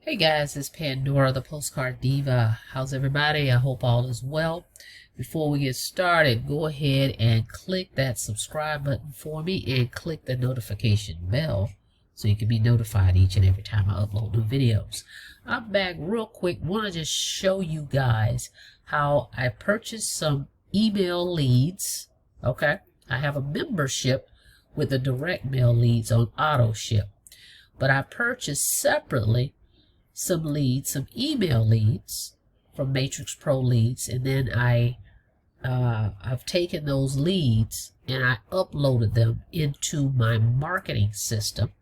Hey guys, it's Pandora, the Postcard Diva. How's everybody? I hope all is well. Before we get started, go ahead and click that subscribe button for me and click the notification bell so you can be notified each and every time I upload new videos. I'm back real quick. Want to just show you guys how I purchased some email leads. Okay, I have a membership with the direct mail leads on auto ship, but I purchased separately some leads, some email leads from Matrix Pro Leads, and then I've taken those leads and I uploaded them into my marketing system,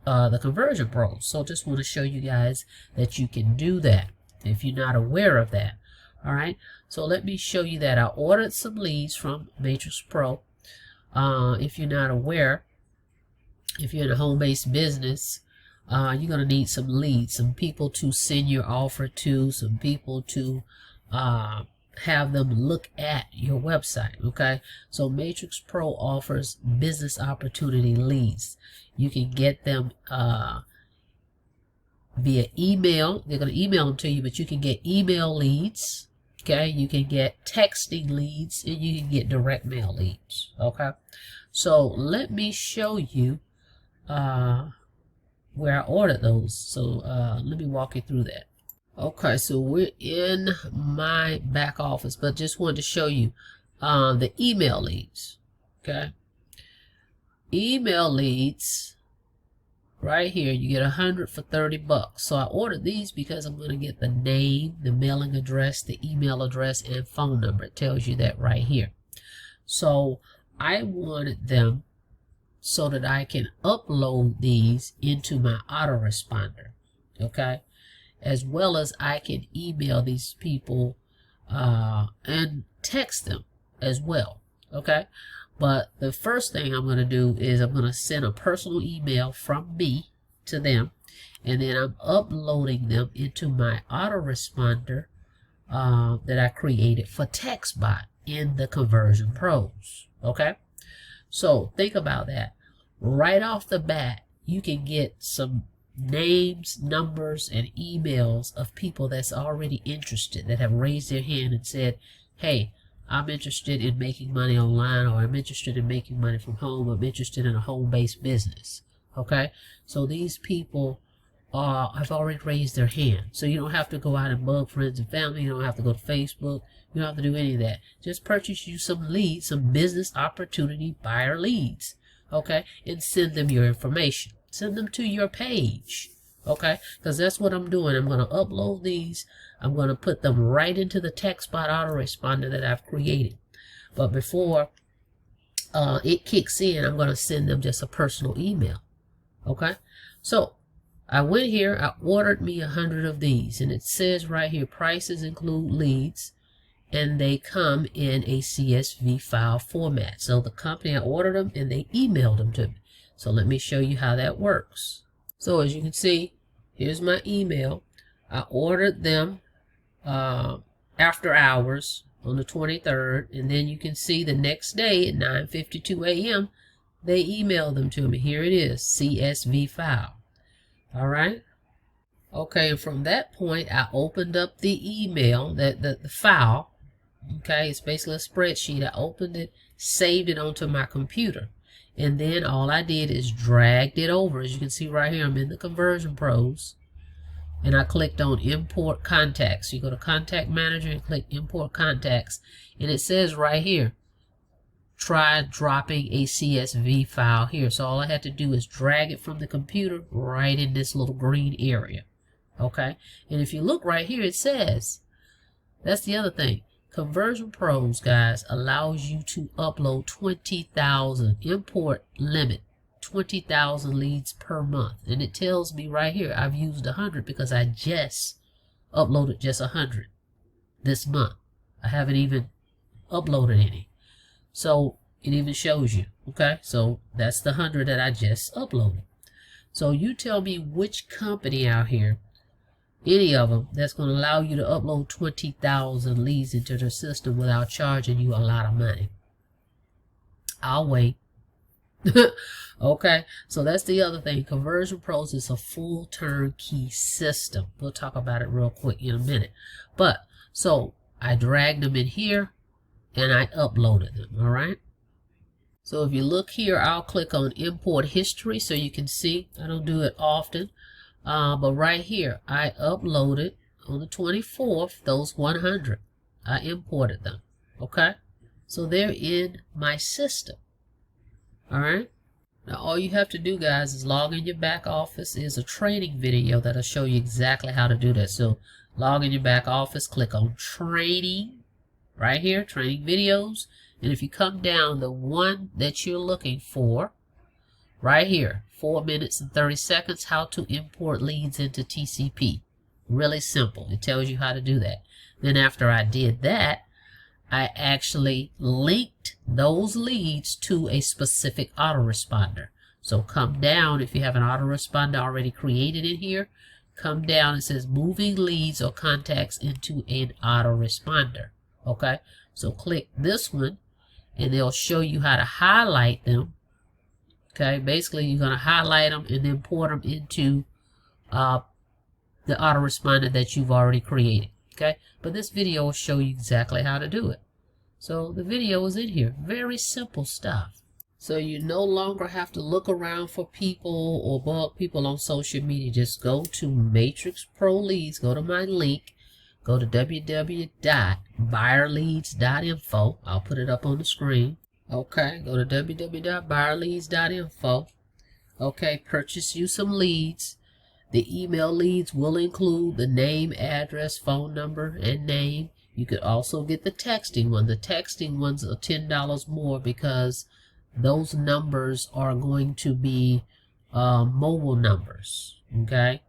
the Conversion Pro. So just want to show you guys that you can do that if you're not aware of that. All right, so let me show you that I ordered some leads from Matrix Pro. If you're not aware, if you're in a home-based business, you're going to need some leads, some people to send your offer to, some people to have them look at your website. Okay, so Matrix Pro offers business opportunity leads. You can get them via email. They're going to email them to you, but you can get email leads. Okay, you can get texting leads, and you can get direct mail leads. Okay, so let me show you where I ordered those. So let me walk you through that. Okay, so we're in my back office, but just wanted to show you the email leads. Okay, email leads right here, you get 100 for $30. So I ordered these because I'm going to get the name, the mailing address, the email address, and phone number. It tells you that right here. So I wanted them so that I can upload these into my autoresponder, okay? As well as I can email these people and text them as well, okay? But the first thing I'm going to do is I'm going to send a personal email from me to them, and then I'm uploading them into my autoresponder that I created for textbot in the Conversion Pros, okay? So think about that. Right off the bat, you can get some names, numbers, and emails of people that's already interested, that have raised their hand and said, hey, I'm interested in making money online, or I'm interested in making money from home, I'm interested in a home-based business. Okay, so these people have already raised their hand. So you don't have to go out and bug friends and family. You don't have to go to Facebook. You don't have to do any of that. Just purchase you some leads, some business opportunity buyer leads, okay, and send them your information. Send them to your page, okay, because that's what I'm doing. I'm going to upload these. I'm going to put them right into the textbot autoresponder that I've created. But before it kicks in, I'm going to send them just a personal email, okay? So I went here, I ordered me 100 of these, and it says right here, prices include leads, and they come in a CSV file format. So the company, I ordered them, and they emailed them to me. So let me show you how that works. So as you can see, here's my email. I ordered them after hours on the 23rd, and then you can see the next day at 9:52 a.m. they emailed them to me. Here it is, CSV file. All right. Okay, and from that point, I opened up the email, the file. Okay, it's basically a spreadsheet. I opened it, saved it onto my computer, and then all I did is dragged it over. As you can see right here, I'm in the Conversion Pros, and I clicked on Import Contacts. You go to Contact Manager and click Import Contacts, and it says right here, try dropping a CSV file here. So all I had to do is drag it from the computer right in this little green area. Okay, and if you look right here, it says, that's the other thing, Conversion Pros, guys, allows you to upload 20,000, import limit 20,000 leads per month. And it tells me right here I've used 100 because I just uploaded just 100 this month. I haven't even uploaded any. So it even shows you, okay? So that's the 100 that I just uploaded. So you tell me which company out here, any of them, that's going to allow you to upload 20,000 leads into their system without charging you a lot of money. I'll wait. Okay, so that's the other thing. Conversion Pros is a full turnkey system. We'll talk about it real quick in a minute. But so I dragged them in here and I uploaded them. All right. So if you look here, I'll click on import history so you can see. I don't do it often, but right here I uploaded on the 24th those 100. I imported them. Okay, so they're in my system. All right. Now all you have to do, guys, is log in your back office. Is a training video that'll show you exactly how to do that. So log in your back office, click on training right here, training videos. And if you come down, the one that you're looking for right here, 4 minutes and 30 seconds, how to import leads into TCP. Really simple. It tells you how to do that. Then after I did that, I actually linked those leads to a specific autoresponder. So come down, if you have an autoresponder already created in here, come down, it says moving leads or contacts into an autoresponder. Okay, so click this one and they'll show you how to highlight them. Okay, basically you're going to highlight them and then port them into the autoresponder that you've already created. Okay, but this video will show you exactly how to do it. So the video is in here. Very simple stuff. So you no longer have to look around for people or bug people on social media. Just go to Matrix Pro Leads. Go to my link. Go to www.buyerleads.info. I'll put it up on the screen. Okay, go to www.buyerleads.info. Okay, purchase you some leads. The email leads will include the name, address, phone number, and name. You could also get the texting one. The texting ones are $10 more because those numbers are going to be mobile numbers. Okay,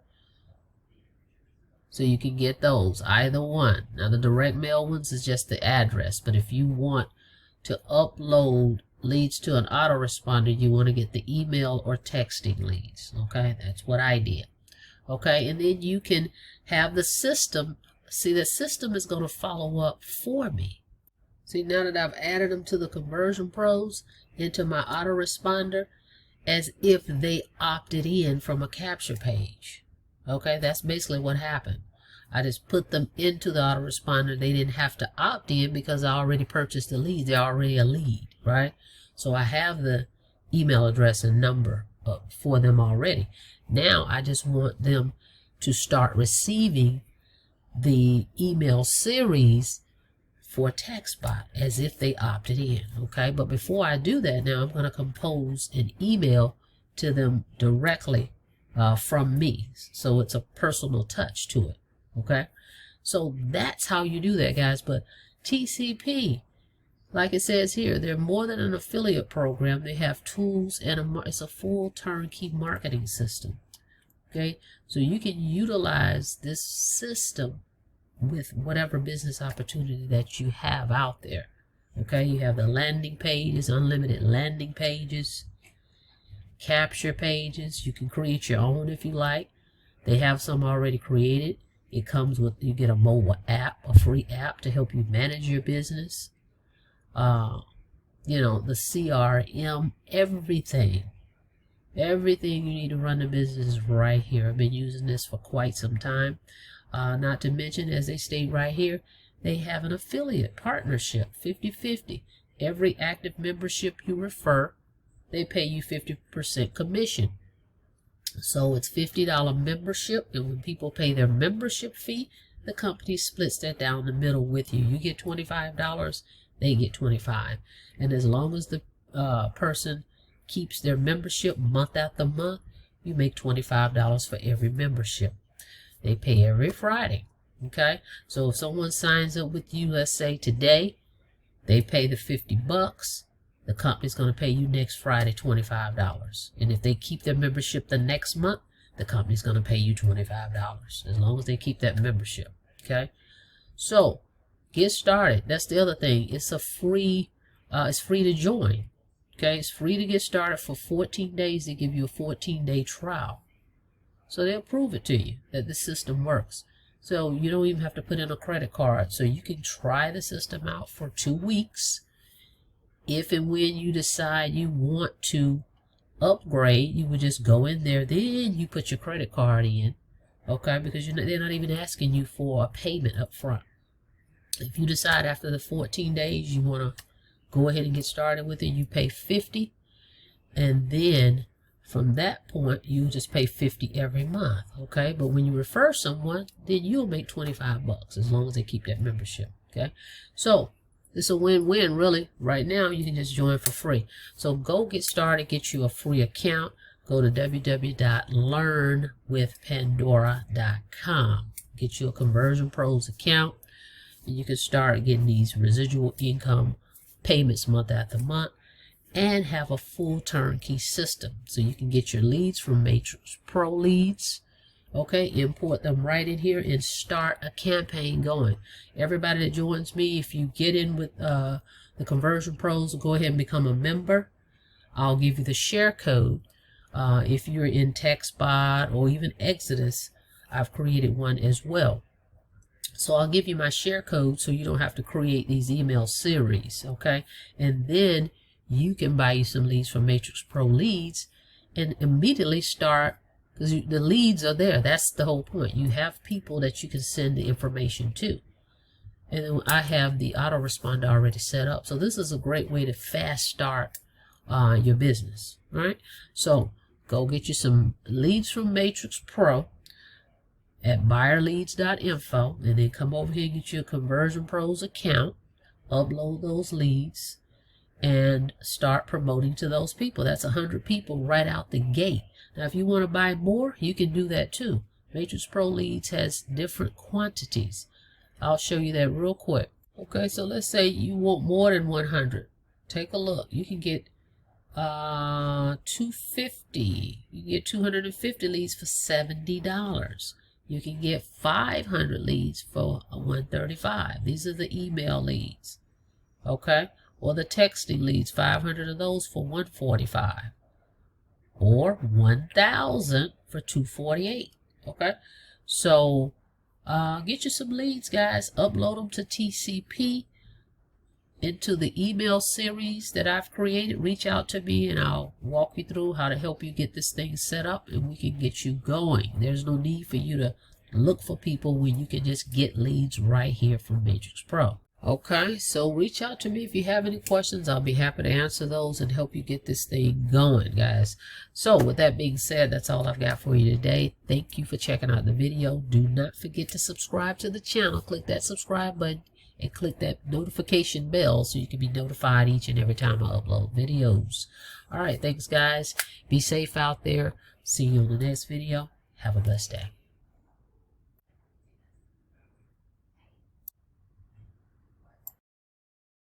so you can get those, either one. Now the direct mail ones is just the address, but if you want to upload leads to an autoresponder, you want to get the email or texting leads. Okay, that's what I did. Okay, and then you can have the system. See, the system is going to follow up for me. See, now that I've added them to the Conversion Pros into my autoresponder, as if they opted in from a capture page. Okay, that's basically what happened. I just put them into the autoresponder. They didn't have to opt in because I already purchased the lead. They're already a lead, right? So I have the email address and number for them already. Now I just want them to start receiving the email series for textbot as if they opted in. Okay, but before I do that, now I'm going to compose an email to them directly from me, so it's a personal touch to it. Okay, so that's how you do that, guys. But TCP, like it says here, they're more than an affiliate program. They have tools and it's a full turnkey marketing system. Okay, so you can utilize this system with whatever business opportunity that you have out there. Okay, you have the landing pages, unlimited landing pages, capture pages. You can create your own if you like. They have some already created. It comes with, you get a mobile app, a free app to help you manage your business. You know, the CRM, everything you need to run the business is right here. I've been using this for quite some time. Not to mention, as they state right here, they have an affiliate partnership, 50-50. Every active membership you refer, they pay you 50% commission. So it's $50 membership, and when people pay their membership fee, the company splits that down the middle with you. You get $25, they get $25. And as long as the person keeps their membership month after month, you make $25 for every membership. They pay every Friday. Okay, so if someone signs up with you, let's say today, they pay the $50. The company's going to pay you next Friday $25. And if they keep their membership the next month, the company's going to pay you $25, as long as they keep that membership. Okay, so get started. That's the other thing. It's a free. It's free to join. Okay, it's free to get started for 14 days. They give you a 14-day trial. So they'll prove it to you that the system works. So you don't even have to put in a credit card. So you can try the system out for 2 weeks. If and when you decide you want to upgrade, you would just go in there, then you put your credit card in, okay, because they're not even asking you for a payment up front. If you decide after the 14 days you want to go ahead and get started with it, you pay $50, and then from that point you just pay $50 every month, okay? But when you refer someone, then you'll make $25 as long as they keep that membership, okay? So it's a win-win, really. Right now, you can just join for free. So go get started, get you a free account. Go to www.learnwithpandora.com. Get you a Conversion Pros account, and you can start getting these residual income payments month after month, and have a full turnkey system. So you can get your leads from Matrix Pro Leads. Okay, import them right in here and start a campaign going. Everybody that joins me, if you get in with the Conversion Pros, go ahead and become a member. I'll give you the share code. If you're in TextBot or even Exodus, I've created one as well. So I'll give you my share code so you don't have to create these email series, okay? And then you can buy you some leads from Matrix Pro Leads and immediately start, because the leads are there. That's the whole point. You have people that you can send the information to. And then I have the autoresponder already set up. So this is a great way to fast start your business, right? So go get you some leads from Matrix Pro at buyerleads.info, and then come over here and get your Conversion Pros account, upload those leads, and start promoting to those people. That's 100 people right out the gate. Now, if you want to buy more, you can do that too. Matrix Pro Leads has different quantities. I'll show you that real quick. Okay, so let's say you want more than 100. Take a look. You can get 250. You can get 250 leads for $70. You can get 500 leads for $135. These are the email leads. Okay, or the texting leads, 500 of those for $145. Or 1,000 for $248. Okay, so get you some leads, guys. Upload them to TCP into the email series that I've created. Reach out to me and I'll walk you through how to help you get this thing set up, and we can get you going. There's no need for you to look for people when you can just get leads right here from Matrix Pro. Okay, so reach out to me if you have any questions. I'll be happy to answer those and help you get this thing going, guys. So with that being said, that's all I've got for you today. Thank you for checking out the video. Do not forget to subscribe to the channel. Click that subscribe button and click that notification bell so you can be notified each and every time I upload videos. All right, thanks, guys. Be safe out there. See you in the next video. Have a blessed day.